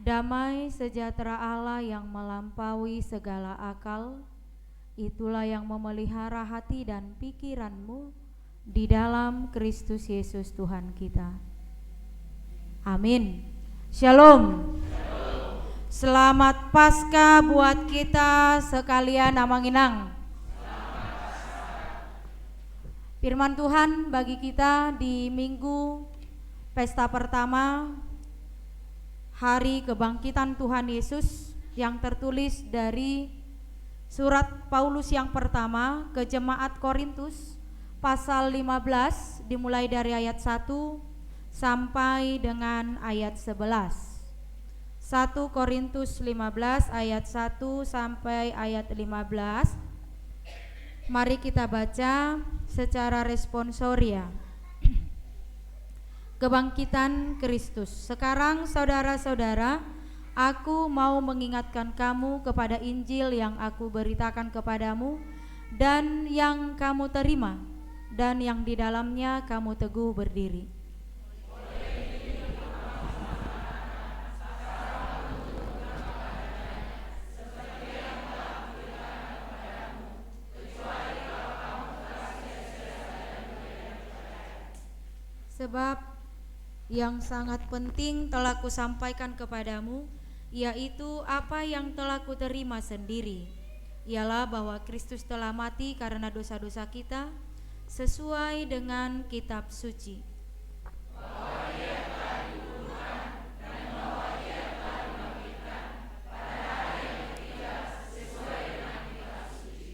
Damai sejahtera Allah yang melampaui segala akal, itulah yang memelihara hati dan pikiranmu di dalam Kristus Yesus Tuhan kita. Amin. Shalom. Selamat Paskah buat kita sekalian Amanginang. Firman Tuhan bagi kita di minggu pesta pertama Hari Kebangkitan Tuhan Yesus yang tertulis dari surat Paulus yang pertama ke Jemaat Korintus pasal 15 dimulai dari ayat 1 sampai dengan ayat 11. 1 Korintus 15 ayat 1 sampai ayat 15. Mari kita baca secara responsoria. Kebangkitan Kristus. Sekarang saudara-saudara, aku mau mengingatkan kamu kepada Injil yang aku beritakan kepadamu dan yang kamu terima dan yang di dalamnya kamu teguh berdiri. Sebab yang sangat penting telah kusampaikan kepadamu, yaitu apa yang telah kuterima sendiri, ialah bahwa Kristus telah mati karena dosa-dosa kita sesuai dengan kitab suci, bahwa Ia telah dikuburkan dan bahwa Ia telah dibangkitkan pada hari yang ketiga sesuai dengan kitab suci,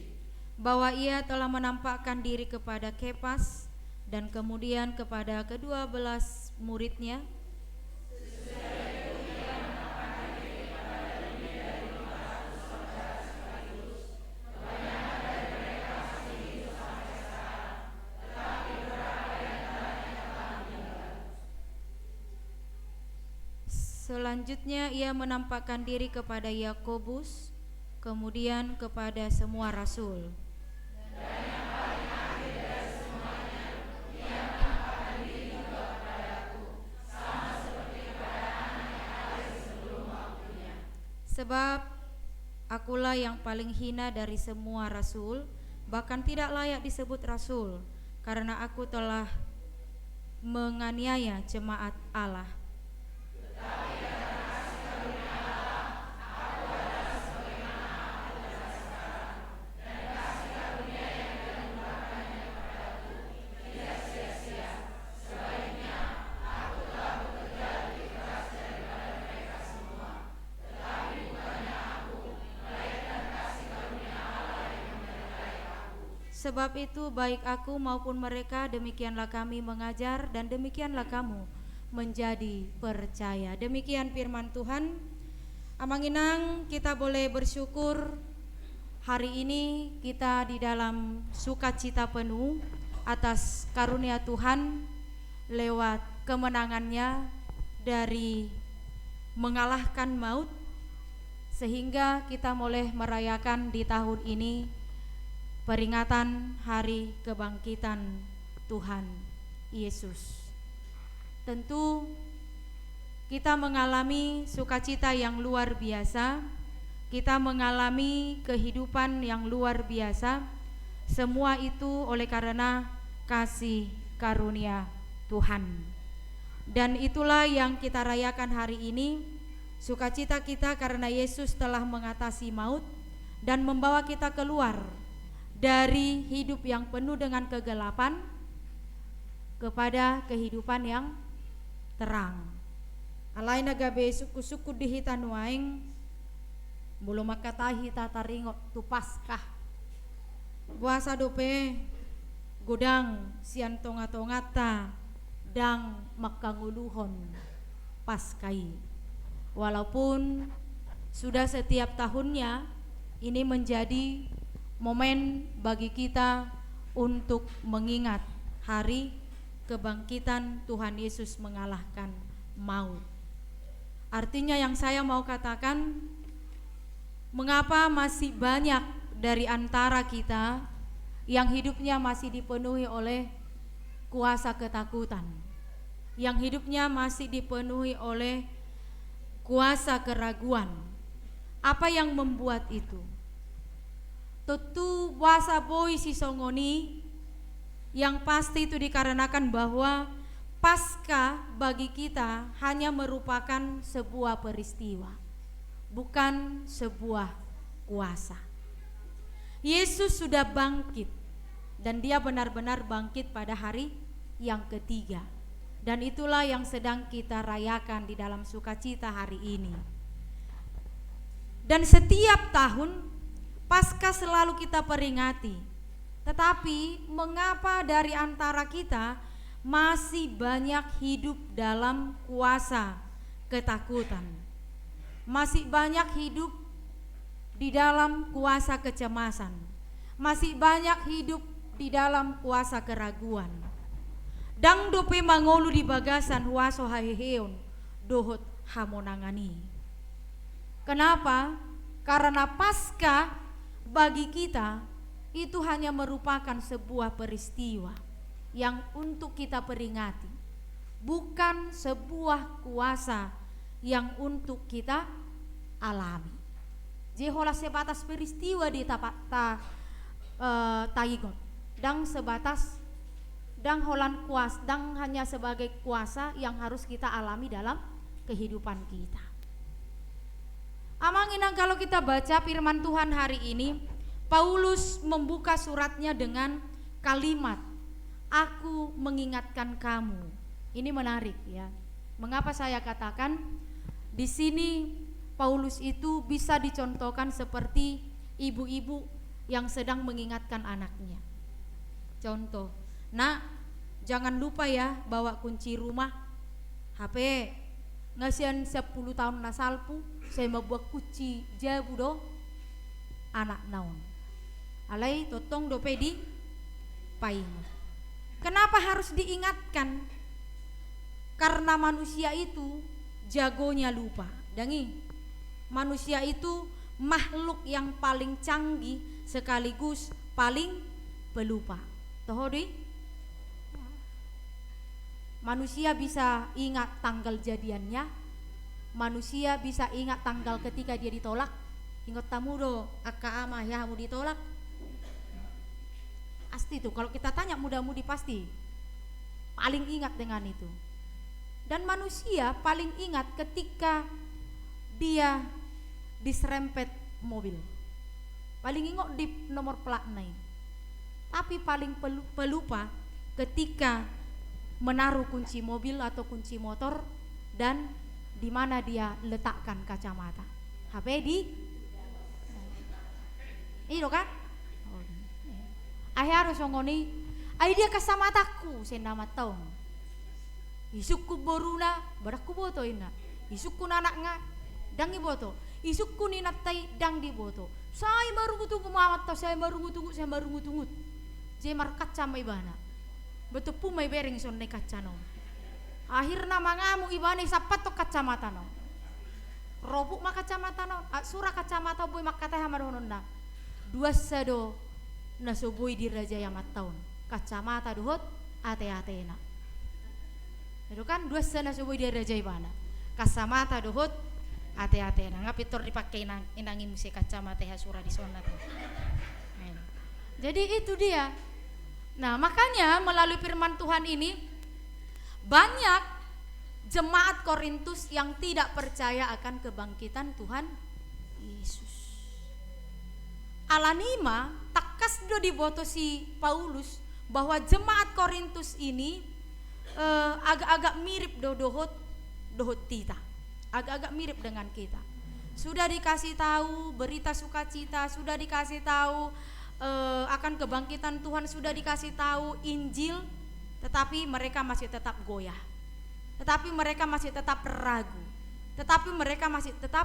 bahwa Ia telah menampakkan diri kepada Kefas dan kemudian kepada ke-12 muridnya. Selanjutnya ia menampakkan diri kepada Yakobus, kemudian kepada semua rasul. Sebab akulah yang paling hina dari semua rasul, bahkan tidak layak disebut rasul, karena aku telah menganiaya jemaat Allah. Sebab itu baik aku maupun mereka, demikianlah kami mengajar dan demikianlah kamu menjadi percaya. Demikian firman Tuhan. Amanginang, kita boleh bersyukur hari ini kita di dalam sukacita penuh atas karunia Tuhan lewat kemenangannya dari mengalahkan maut, sehingga kita boleh merayakan di tahun ini peringatan Hari Kebangkitan Tuhan Yesus. Tentu kita mengalami sukacita yang luar biasa, kita mengalami kehidupan yang luar biasa. Semua itu oleh karena kasih karunia Tuhan. Dan itulah yang kita rayakan hari ini, sukacita kita karena Yesus telah mengatasi maut dan membawa kita keluar dari hidup yang penuh dengan kegelapan kepada kehidupan yang terang. Alaina gabe suku-suku dihitan waing bulu makatahi tataringo tu Paskah. Puasa dope godang sian tonga-tongata dang makanguluhon Paskai. Walaupun sudah setiap tahunnya ini menjadi momen bagi kita untuk mengingat hari kebangkitan Tuhan Yesus mengalahkan maut. Artinya yang saya mau katakan, mengapa masih banyak dari antara kita yang hidupnya masih dipenuhi oleh kuasa ketakutan, yang hidupnya masih dipenuhi oleh kuasa keraguan. Apa yang membuat itu? Tentu wasa boy si songoni, yang pasti itu dikarenakan bahwa Paskah bagi kita hanya merupakan sebuah peristiwa, bukan sebuah kuasa. Yesus sudah bangkit, dan dia benar-benar bangkit pada hari yang ketiga. Dan itulah yang sedang kita rayakan di dalam sukacita hari ini. Dan setiap tahun Paskah selalu kita peringati. Tetapi mengapa dari antara kita masih banyak hidup dalam kuasa ketakutan? Masih banyak hidup di dalam kuasa kecemasan. Masih banyak hidup di dalam kuasa keraguan. Dang dope mangolu di bagasan waso haheheon dohot hamonangani. Kenapa? Karena Paskah bagi kita itu hanya merupakan sebuah peristiwa yang untuk kita peringati, bukan sebuah kuasa yang untuk kita alami. Jehola sebatas peristiwa di taigot, dan sebatas dan holan kuas, dan hanya sebagai kuasa yang harus kita alami dalam kehidupan kita. Amanginang kalau kita baca firman Tuhan hari ini, Paulus membuka suratnya dengan kalimat, "Aku mengingatkan kamu." Ini menarik ya. Mengapa saya katakan di sini Paulus itu bisa dicontohkan seperti ibu-ibu yang sedang mengingatkan anaknya. Contoh, "Nak, jangan lupa ya bawa kunci rumah. HP ngasihan 10 tahun nasalpu, saya mau buat kunci jabu do anak naon. Alai totong dope di paing." Kenapa harus diingatkan? Karena manusia itu jagonya lupa. Dangi, manusia itu makhluk yang paling canggih sekaligus paling pelupa. Tohodi? Manusia bisa ingat tanggal jadiannya, manusia bisa ingat tanggal ketika dia ditolak. Ingat tamu do, akka ama ya kamu ditolak. Pasti tuh kalau kita tanya muda-mudi pasti paling ingat dengan itu. Dan manusia paling ingat ketika dia diserempet mobil. Paling ingat di nomor plat naik. Tapi paling pelupa ketika menaruh kunci mobil atau kunci motor dan di mana dia letakkan kacamata. HP di itu kan? Ayah harus ngoni, ay dia kasamataku senda matong. Isukku boruna, barakku boto ina. Isukku nanak nga, dang iboto. Isukku ni natai dang diboto. Saya baru tunggu mamat to, saya baru tunggu. Je markat sama ibana. Betul pu may bering son ne kacano. Akhirna mangamu ibana sapat to kacamata no. Robuk mak kacamata no, surah kacamata boy makata hamaronon na. Dua sado nasoboy di raja yamat taun. Kacamata duhot ate-ate na. Itu kan dua sana nasoboy di raja ibana. Kacamata duhot ate-ate na. Ngapitor dipakai inangin musik kacamata ya surah di sana tuh. Jadi itu dia. Nah makanya melalui firman Tuhan ini banyak jemaat Korintus yang tidak percaya akan kebangkitan Tuhan Yesus. Alanima takas do diboto si Paulus bahwa jemaat Korintus ini agak-agak mirip dohot kita, agak-agak mirip dengan kita. Sudah dikasih tahu berita sukacita, sudah dikasih tahu akan kebangkitan Tuhan, sudah dikasih tahu Injil, tetapi mereka masih tetap goyah, tetapi mereka masih tetap ragu, tetapi mereka masih tetap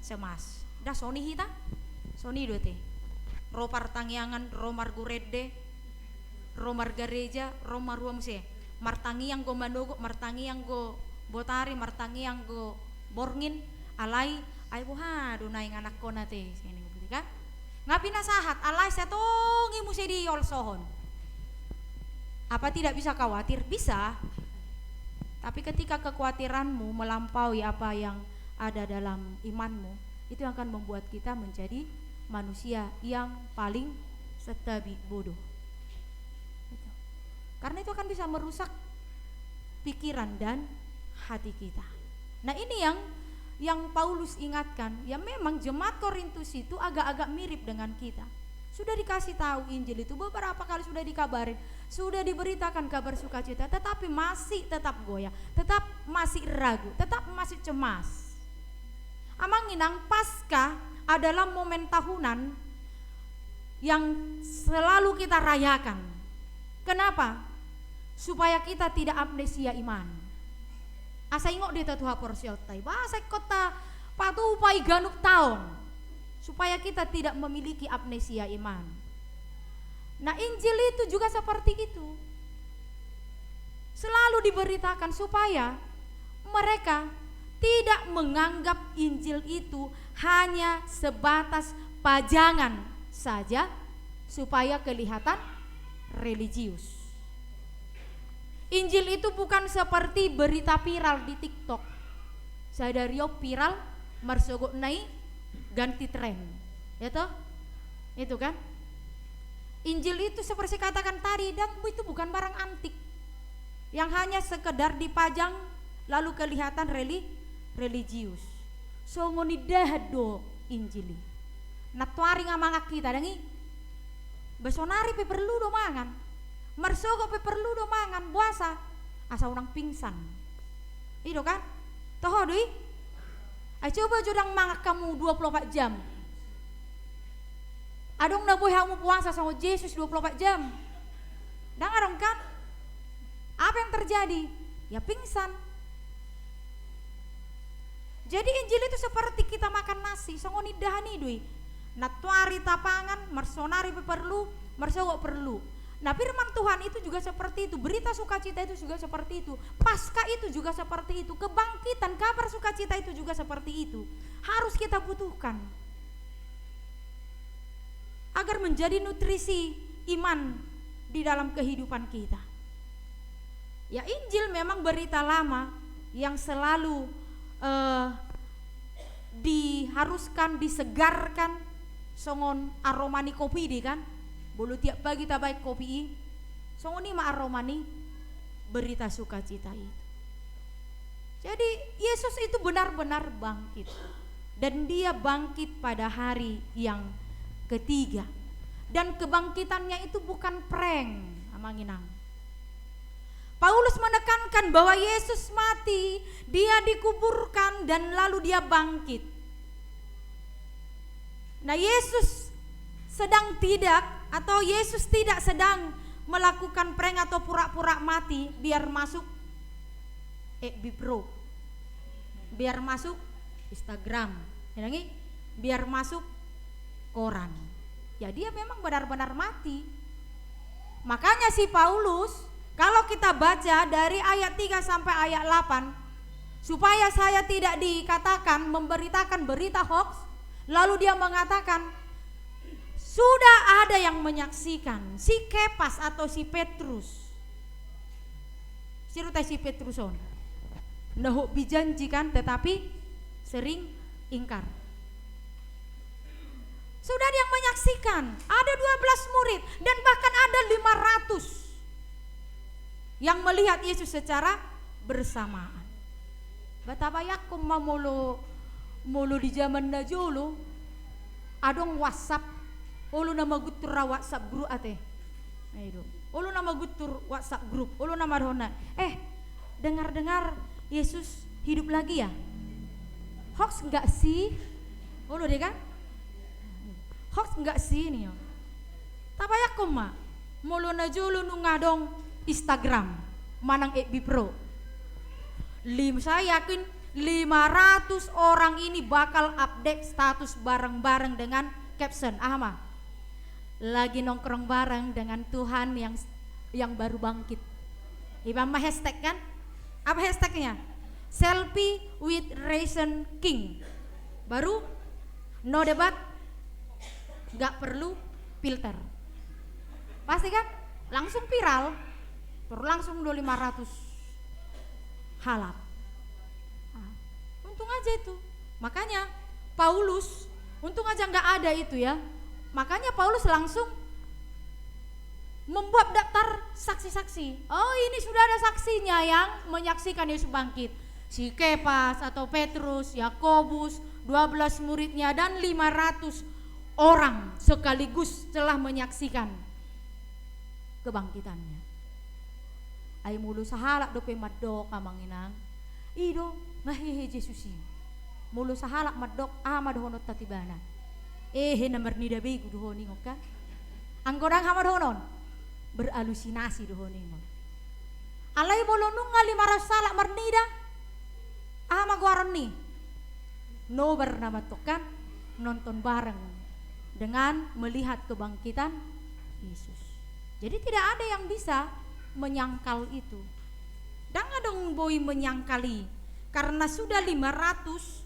cemas. Dah Sony hita, Sony dote, ropar tangyangan, romar gurede, romar gareja, romar ruamse, martangi yang go manogo, martangi yang go botari, martangi yang go borngin, alai, ay buha, dunay anak ko nate, sini beli kan? Ngapi nasahat, alay setongi musi di yolsohon. Apa tidak bisa khawatir? Bisa. Tapi ketika kekhawatiranmu melampaui apa yang ada dalam imanmu, itu akan membuat kita menjadi manusia yang paling stabil bodoh. Karena itu akan bisa merusak pikiran dan hati kita. Nah, ini yang Paulus ingatkan. Ya memang jemaat Korintus itu agak-agak mirip dengan kita. Sudah dikasih tahu Injil itu beberapa kali, sudah dikabarin, sudah diberitakan kabar sukacita, tetapi masih tetap goyah, tetap masih ragu, tetap masih cemas. Amanginang Paskah adalah momen tahunan yang selalu kita rayakan. Kenapa? Supaya kita tidak amnesia iman. Asa ingok di tatuha porsialtai, bahasa kota patupai ganuk tahun. Supaya kita tidak memiliki amnesia iman. Nah, Injil itu juga seperti itu. Selalu diberitakan supaya mereka tidak menganggap Injil itu hanya sebatas pajangan saja supaya kelihatan religius. Injil itu bukan seperti berita viral di TikTok. Sadario viral marsogok naik ganti tren, ya toh? Itu kan? Injil itu seperti katakan tadi, dan itu bukan barang antik yang hanya sekedar dipajang lalu kelihatan religius. So ngoni dahdo Injili. Natwari ngamangak kita dangi. Besonari pe perlu do mangan. Marsogo pe perlu do mangan puasa. Asa orang pingsan. Itu kan? Toh doi. Coba jodang mangak kamu 24 jam. Adong na boy kamu puasa sama Yesus 24 jam. Dengar kan? Apa yang terjadi? Ya pingsan. Jadi Injil itu seperti kita makan nasi, songoni dahani dui. Natwari tapangan, mersonari perlu, mersogok perlu. Nah, firman Tuhan itu juga seperti itu, berita sukacita itu juga seperti itu, Paskah itu juga seperti itu, kebangkitan kabar sukacita itu juga seperti itu. Harus kita butuhkan agar menjadi nutrisi iman di dalam kehidupan kita. Ya, Injil memang berita lama yang selalu diharuskan, disegarkan, songon aromani kopi di kan. Bolu tiap pagi tak baik kopi, songoni ma aromani berita sukacita itu. Jadi Yesus itu benar-benar bangkit, dan dia bangkit pada hari yang ketiga. Dan kebangkitannya itu bukan prank, amanginang. Paulus menekankan bahwa Yesus mati, dia dikuburkan, dan lalu dia bangkit. Nah, Yesus tidak sedang melakukan prank atau pura-pura mati biar masuk Bipro, biar masuk Instagram, biar masuk koran. Ya, dia memang benar-benar mati. Makanya si Paulus, kalau kita baca dari ayat 3 sampai ayat 8, supaya saya tidak dikatakan memberitakan berita hoax, lalu dia mengatakan sudah ada yang menyaksikan, si Kepas atau si Petrus. Cerita si Petruson. Nahuk bijanjikan tetapi sering ingkar. Sudah ada yang menyaksikan, ada 12 murid dan bahkan ada 500 yang melihat Yesus secara bersamaan. Betapa yakum mulu di zaman najolo adong WhatsApp. Ulu nama gutur WhatsApp grup ate. Ayo. Ulu nama gutur WhatsApp grup. Ulu nama dona. Dengar-dengar Yesus hidup lagi ya? Hoax enggak sih? Ulu deh kan? Hoax enggak sih nih? Tapayak koma. Mulu najulu nungadong Instagram. Manang Bipro. Saya yakin 500 orang ini bakal update status bareng-bareng dengan caption Ahma. Lagi nongkrong bareng dengan Tuhan yang baru bangkit. Ibama hashtag kan? Apa hashtagnya? Selfie with Risen King. Baru no debat, gak perlu filter. Pasti kan? Langsung viral. Terus langsung 500 halap. Untung aja itu. Makanya Paulus, untung aja nggak ada itu ya. Makanya Paulus langsung membuat daftar saksi-saksi. Oh, ini sudah ada saksinya yang menyaksikan Yesus bangkit. Si Kepas atau Petrus, Yakobus, 12 muridnya dan 500 orang sekaligus telah menyaksikan kebangkitannya. Ay mulu sahalak dope madok amanginang. Ido ngahehe Yesusi. Mulu sahalak madok amad honot tatibana. Namar nida begu dohoni ngoka. Anggodang hamad honon beralusinasi dohoni ngok. Alay bolonung ngali marasalak marnida. Ama guaron nih. No bernama tokan nonton bareng dengan melihat kebangkitan Yesus. Jadi tidak ada yang bisa menyangkal itu. Jangan dong boy menyangkali karena sudah 500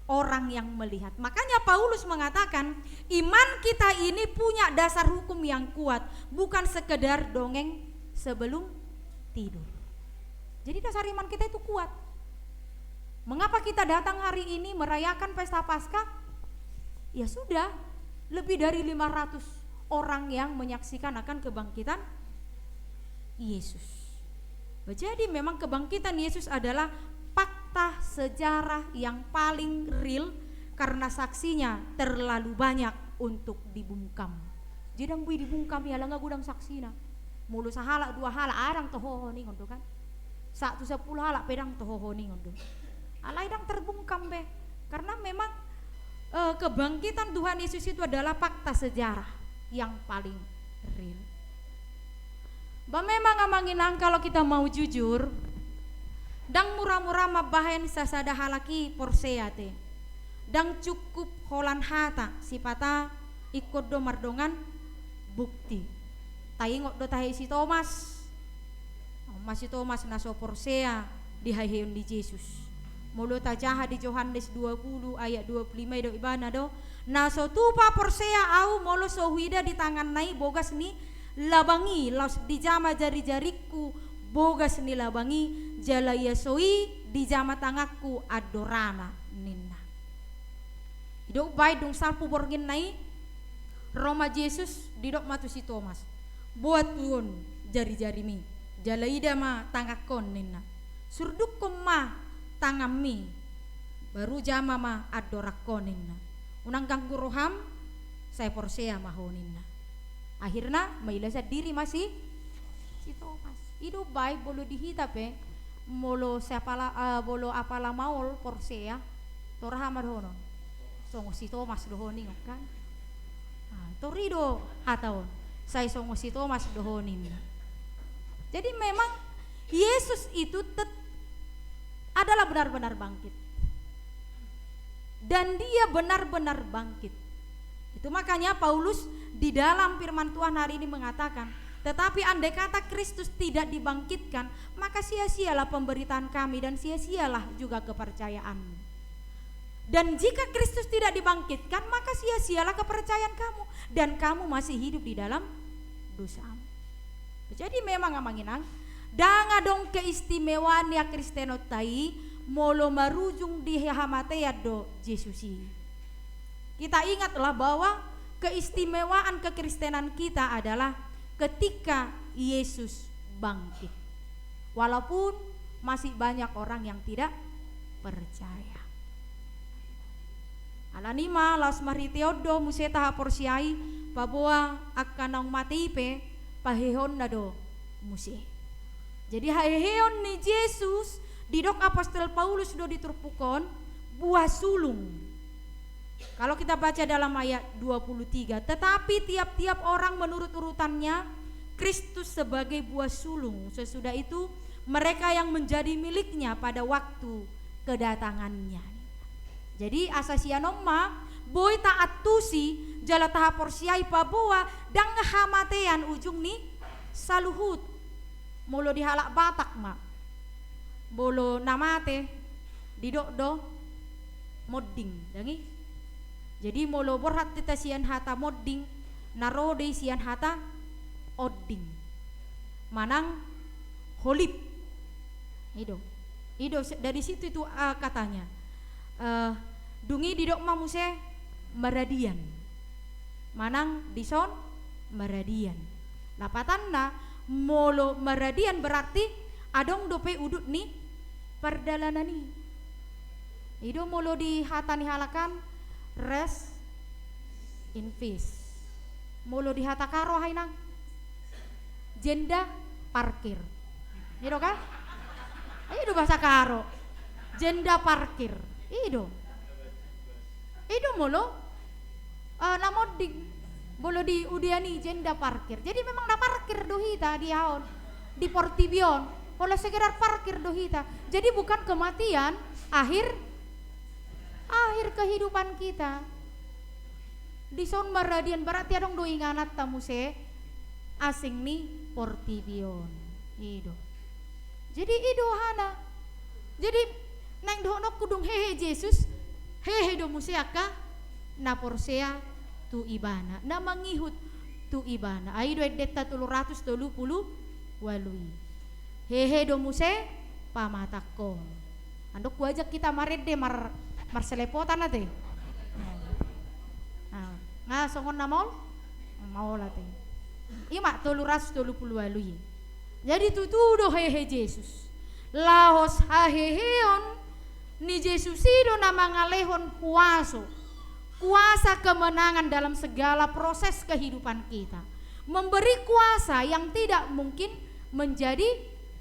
orang yang melihat. Makanya Paulus mengatakan iman kita ini punya dasar hukum yang kuat, bukan sekedar dongeng sebelum tidur. Jadi dasar iman kita itu kuat. Mengapa kita datang hari ini merayakan pesta Paskah? Ya sudah, lebih dari 500 orang yang menyaksikan akan kebangkitan Yesus. Jadi memang kebangkitan Yesus adalah fakta sejarah yang paling real karena saksinya terlalu banyak untuk dibungkam. Jidang bui dibungkam ya langga gudang saksina. Mulu sahalak 2 halak arang tohoho ning ngondo kan. 1 10 halak pedang tohoho ning ngondo. Alai dang terbungkam be. Karena memang kebangkitan Tuhan Yesus itu adalah fakta sejarah yang paling real. Memang amanginang kalau kita mau jujur, dang murah-murah mabahen sasada halaki porseate, dang cukup holan hata sipata ikut do mardongan bukti. Taingot do tahi si Thomas, masih Thomas naso porsea di haheun di Yesus. Mulu tajaha di Yohanes 20 ayat 25 do ibana do naso tupa porsea au molo sohida di tangan nai bogas ni labangi laus di jama jari-jariku bogas ni labangi jala yasoi di jama tangaku adorana ninna. Idok bay dong salpu borgin nai Roma Yesus didok matu si Thomas. Buat tuon jari-jari mi jala ida ma tangakon ninna. Surduk ma tangami baru jama ma adorakon ninna. Unang ganggu roham saya porsea mahoninna. Akhirnya mailasa diri masih si Thomas. Ido baik bolo dihitap molo siapala bolo apala maul porsea torahamad hono. Songo si Thomas dohoni kan. Torido atau saya songo si Thomas dohonin. Jadi memang Yesus itu adalah benar-benar bangkit. Dan dia benar-benar bangkit. Itu makanya Paulus di dalam firman Tuhan hari ini mengatakan, tetapi andai kata Kristus tidak dibangkitkan, maka sia-sialah pemberitaan kami dan sia-sialah juga kepercayaanmu. Dan jika Kristus tidak dibangkitkan, maka sia-sialah kepercayaan kamu dan kamu masih hidup di dalam dosamu. Jadi memang amanginang, danga dong keistimewaan ya Kristeno tai molo marujung di hamatea do Yesusi. Kita ingatlah bahwa keistimewaan kekristenan kita adalah ketika Yesus bangkit. Walaupun masih banyak orang yang tidak percaya. Alanima las mariteodo museta porsiai paboa akanang matipe pahehon nado muse. Jadi haheon ni Yesus didok apostol Paulus do diturpukon buah sulung. Kalau kita baca dalam ayat 23, tetapi tiap-tiap orang menurut urutannya Kristus sebagai buah sulung. Sesudah itu mereka yang menjadi miliknya pada waktu kedatangannya. Jadi asasianomma boy taat tusi jala tahap porsiai paboa dang hamatean ujung nih saluhut. Molo dihalak Batak ma. Bolo namate didok do modding dangi. Jadi molo borhat tita sian hata modding narode sian hata odding. Manang holip. Ido dari situ itu katanya. dungi di dok mamuse meradian manang dison meradian lapatanna molo meradian berarti adong dope udut nih perdalanan nih ido molo di hatani halakan rest in peace molo di hata karo hainang jenda parkir ido kan ido bahasa karo jenda parkir ido molo namo di bolo di udiani jenda parkir jadi memang da parkir dohita di haon di Portibion oleh sekedar parkir dohita jadi bukan kematian akhir kehidupan kita di son meradian berarti adong do inganat tamuse asing nih Portibion ido jadi ido hana jadi nang dohonok kudung hehe Yesus hehe do museaka na porsea tu ibana na mangihut tu ibana ai do edeta 320 walui hehe do muse pamatako andok wajak kita marede mar selepotan ate nga songon na mau late ima 320 walui jadi tutudo hehe Yesus lahos haheheon ni Yesus ido na mangalehon kuasa kemenangan dalam segala proses kehidupan kita memberi kuasa yang tidak mungkin menjadi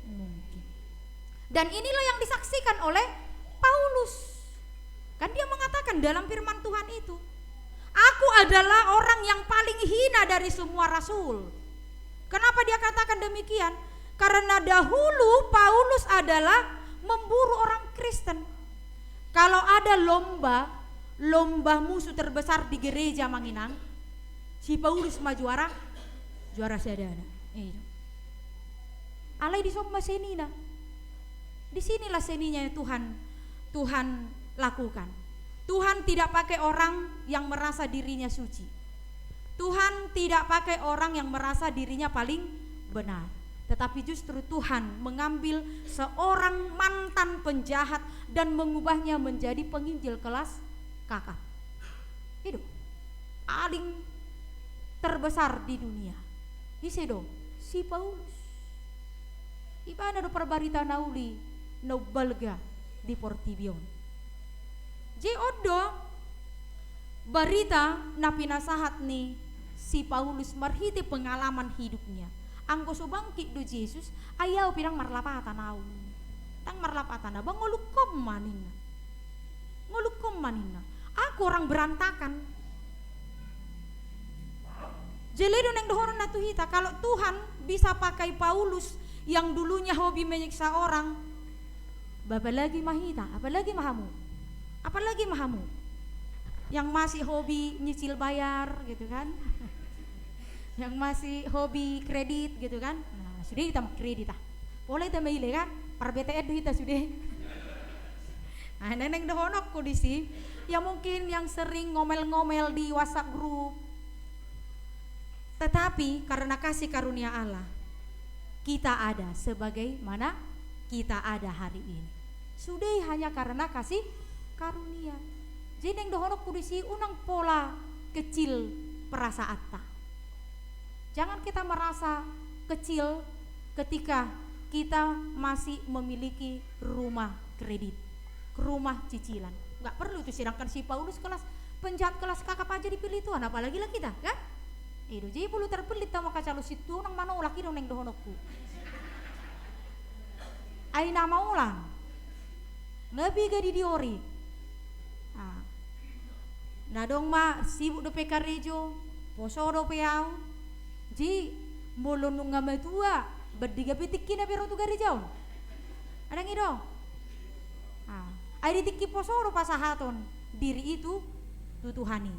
mungkin dan inilah yang disaksikan oleh Paulus kan dia mengatakan dalam firman Tuhan itu aku adalah orang yang paling hina dari semua rasul. Kenapa dia katakan demikian? Karena dahulu Paulus adalah memburu orang Kristen. Kalau ada lomba musuh terbesar di gereja Manginang, si Paulus mah juara sadana. Alai di somma senina. Disinilah seninya Tuhan lakukan. Tuhan tidak pakai orang yang merasa dirinya suci. Tuhan tidak pakai orang yang merasa dirinya paling benar. Tetapi justru Tuhan mengambil seorang mantan penjahat dan mengubahnya menjadi penginjil kelas kakap. Itu paling terbesar di dunia. Isedo si Paulus. Ibana do perbarita nauli no balga di Portibion. Odo barita na pinasahat ni si Paulus marhiti pengalaman hidupnya. Anggo subangki do Yesus ayaw pirang marlapatan au. Tang marlapatan abang ngulukom manina. Aku orang berantakan. Jeledo neng dohoron na tuhita kalau Tuhan bisa pakai Paulus yang dulunya hobi menyiksa orang, apalagi mahita, apalagi mahamu yang masih hobi nyicil bayar gitu kan yang masih hobi kredit gitu kan nah sudah kita kredit boleh kita maile kan par BTN kita sudah nah neneng dohonok kondisi ya mungkin yang sering ngomel-ngomel di WhatsApp grup tetapi karena kasih karunia Allah kita ada sebagaimana kita ada hari ini sudah hanya karena kasih karunia. Jadi yang dohonok kudisi unang pola kecil perasaan ta. Jangan kita merasa kecil ketika kita masih memiliki rumah kredit, rumah cicilan. Enggak perlu itu sedangkan si Paulus kelas penjahat kelas kakap aja dipilih Tuhan apalagi lah kita, kan? Itu jadi perlu terpelit sama kacalu situ nang mana laki dong neng dohonokku. Ai nama ulang. Nabi gadi diori. Nadong ma sibuk do pekarejo, poso do peau. Ji molon nung ngamatua, berdiga bitikin na pero tu garejau. Ada ngido? Ai ditiki poso do pasahaton diri itu tutuhani.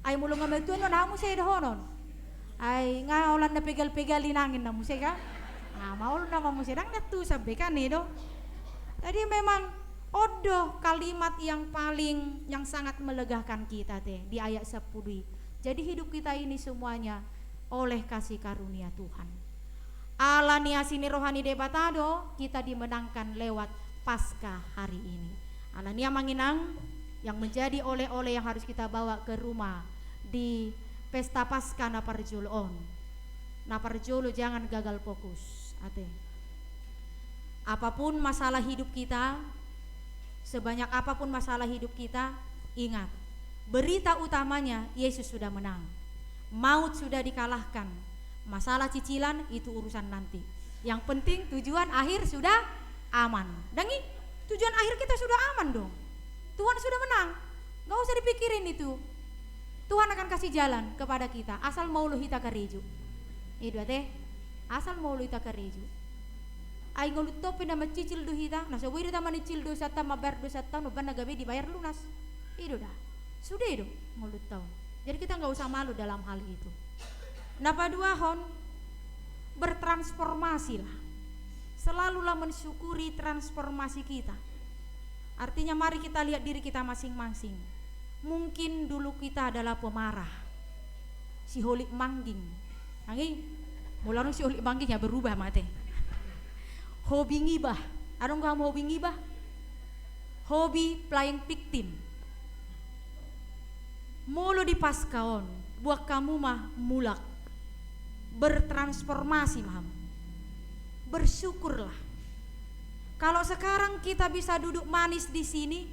Ai molon ngamatua no namu saya dohonon. Ai ngaulan na pegal-pegalin angin na musika. Maul na mamusidang na tu sampaikan nido. Tadi memang odoh kalimat yang sangat melegakan kita teh di ayat 10. Jadi hidup kita ini semuanya oleh kasih karunia Tuhan. Allah niasini rohani debatado kita dimenangkan lewat Paskah hari ini. Alania manginang yang menjadi oleh-oleh yang harus kita bawa ke rumah di pesta Paskah naparjolo jangan gagal fokus. Apapun masalah hidup kita, sebanyak apapun masalah hidup kita, ingat, berita utamanya Yesus sudah menang. Maut sudah dikalahkan. Masalah cicilan itu urusan nanti. Yang penting tujuan akhir sudah aman. Dangi, tujuan akhir kita sudah aman dong. Tuhan sudah menang. Gak usah dipikirin itu. Tuhan akan kasih jalan kepada kita asal mau lu hita kereju. Itu teh, asal mau lu hita kereju. Ay ngulut to pina macicil do hita, nasa wiri ta manicil do sa ta mabayar do sa ta no ban nagabi dibayar lunas. Itu dah. Sudah itu ngulut to. Jadi kita nggak usah malu dalam hal itu. Napa dua hon bertransformasilah. Selalulah mensyukuri transformasi kita. Artinya mari kita lihat diri kita masing-masing. Mungkin dulu kita adalah pemarah, si holik mangging. Nangi, mulai si holik mangging ya berubah mate. Hobi ngibah, ada nggak kamu hobi ngibah? Hobi playing victim. Mulu di paskaon, buat kamu mah mulak, bertransformasi mah. Bersyukurlah. Kalau sekarang kita bisa duduk manis di sini,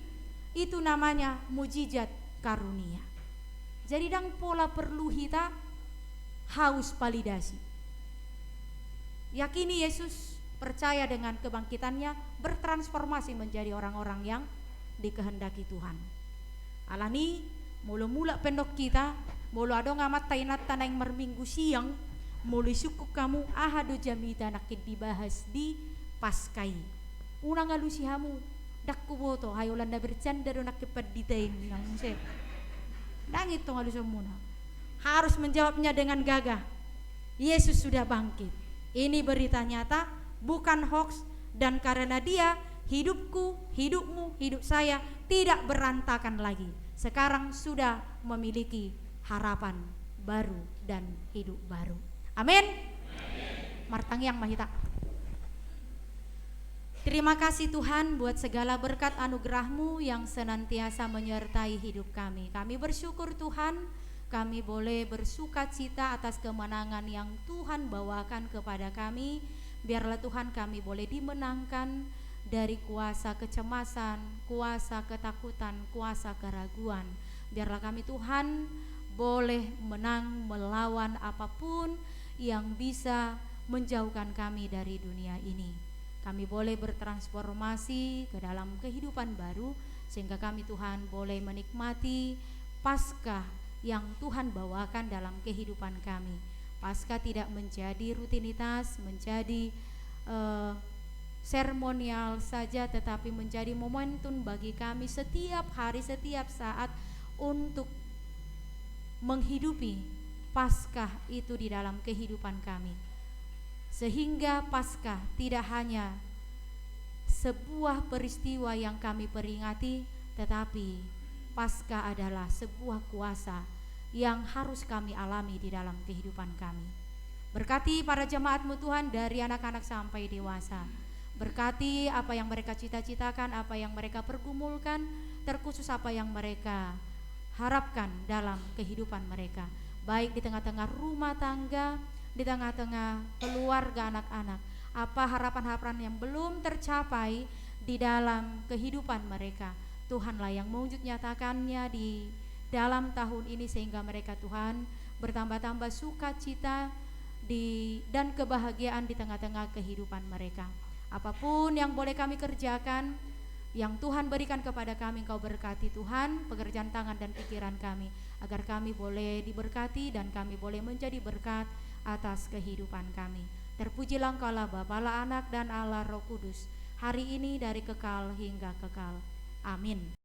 itu namanya mujizat karunia. Jadi dang pola perlu kita haus validasi. Yakini Yesus, percaya dengan kebangkitannya, bertransformasi menjadi orang-orang yang dikehendaki Tuhan. Alani mula-mula pendok kita, mula adong amat tainat tanang merminggu siang, mula syukur kamu ahado jamita nakit dibahas di Paskai. Unang alusihamu dakku boto hayolan na bercanda do nakipaditain nang sep. Dangit tong alusam muna. Harus menjawabnya dengan gagah. Yesus sudah bangkit. Ini berita nyata, bukan hoax, dan karena Dia hidupku, hidupmu, hidup saya tidak berantakan lagi. Sekarang sudah memiliki harapan baru dan hidup baru. Amin. Martang yang mahita. Terima kasih Tuhan buat segala berkat anugerah-Mu yang senantiasa menyertai hidup kami. Kami bersyukur Tuhan, kami boleh bersuka cita atas kemenangan yang Tuhan bawakan kepada kami. Biarlah Tuhan kami boleh dimenangkan dari kuasa kecemasan, kuasa ketakutan, kuasa keraguan. Biarlah kami Tuhan boleh menang melawan apapun yang bisa menjauhkan kami dari dunia ini. Kami boleh bertransformasi ke dalam kehidupan baru, sehingga kami Tuhan boleh menikmati Paskah yang Tuhan bawakan dalam kehidupan kami. Paskah tidak menjadi rutinitas, menjadi seremonial saja, tetapi menjadi momentum bagi kami setiap hari, setiap saat untuk menghidupi Paskah itu di dalam kehidupan kami. Sehingga Paskah tidak hanya sebuah peristiwa yang kami peringati, tetapi Paskah adalah sebuah kuasa yang harus kami alami di dalam kehidupan kami. Berkati para jemaat-Mu Tuhan, dari anak-anak sampai dewasa. Berkati apa yang mereka cita-citakan, apa yang mereka pergumulkan, terkhusus apa yang mereka harapkan dalam kehidupan mereka, baik di tengah-tengah rumah tangga, di tengah-tengah keluarga anak-anak. Apa harapan-harapan yang belum tercapai di dalam kehidupan mereka, Tuhanlah yang mewujud nyatakannya di dalam tahun ini, sehingga mereka Tuhan bertambah-tambah sukacita dan kebahagiaan di tengah-tengah kehidupan mereka. Apapun yang boleh kami kerjakan, yang Tuhan berikan kepada kami, Engkau berkati Tuhan pekerjaan tangan dan pikiran kami, agar kami boleh diberkati dan kami boleh menjadi berkat atas kehidupan kami. Terpujilah Engkaulah Bapa, Allah, Anak, dan Allah Roh Kudus, hari ini dari kekal hingga kekal. Amin.